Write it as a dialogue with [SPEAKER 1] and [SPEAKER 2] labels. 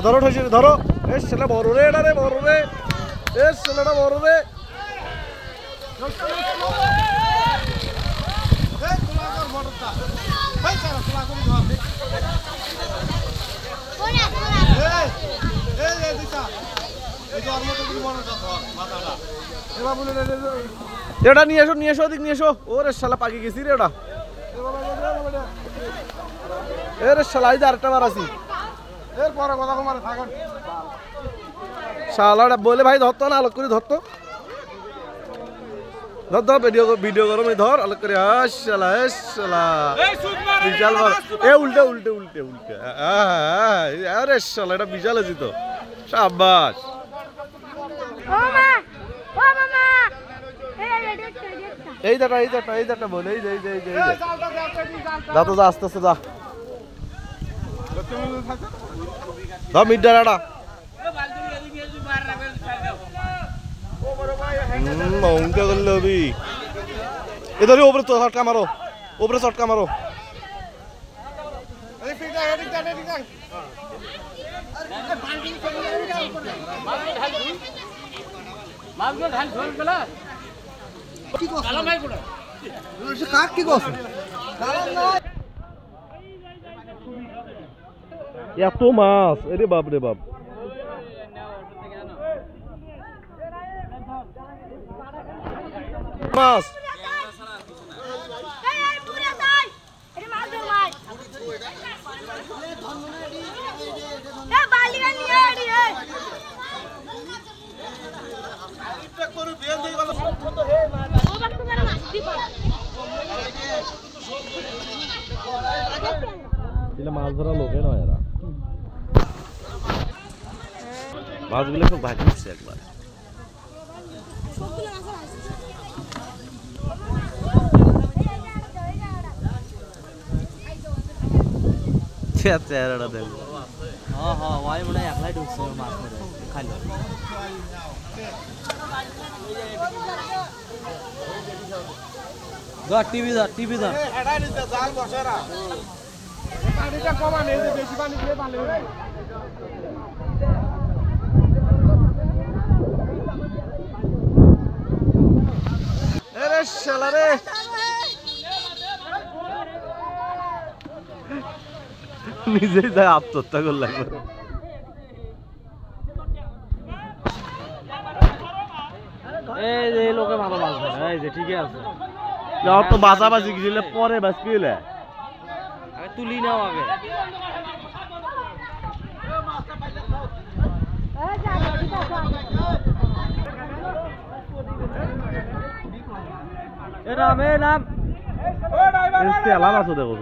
[SPEAKER 1] ধরো ঠেসে ধরো এ ছেলে বড় রে এটা রে বড় রে এ ছেলেটা বড় রে এটা নিয়ে এসো ওদিক নিয়ে এসো ওরে শালা পাকি গেছি রে ওটা এরে শালা এই আরেকটা বার আছি এরপরে কথা কমারে থাকেন শালাটা বলে ভাই ধরতো না আলোক করে ধরতো ধর ধর ভিডিও করো ধর আলোক করে শালা বিশাল এ উল্টে উল্টে উল্টে উল্টে আরে শালা এটা বিশাল আছে তো শাবাশ এই দাটা বলে এই যা তো যা আস্তে আস্তে যা ধর মিডারাটা মৌনটা করলে হবি এদের উপরে তো শটকা মারো উপরে শটকা মারো এত মাছ এরে বাপ রে বাপ মাছ মাছ ধরা লোকে নয় এরা মাছগুলো খুব ভাজি উঠছে একবার চেহারাটা দেখ ওয়াই মনে হয় একলাই ঢুকছে মাছ মেরে খাইল টিভি ধর জাল বসারা পানিটা কমা নেই বেশি পানি দিলে ভালো হবে আরে শালা রে নিজেই যায় আত্মহত্যা করে লাগবে এই যে লোকে ভালো বাঁচবে না এই যে ঠিকই আছে তো বাঁচাবাজি গেলে পরে বাঁচ কি হলে তুলি নাও আগে নাম নাম দেখো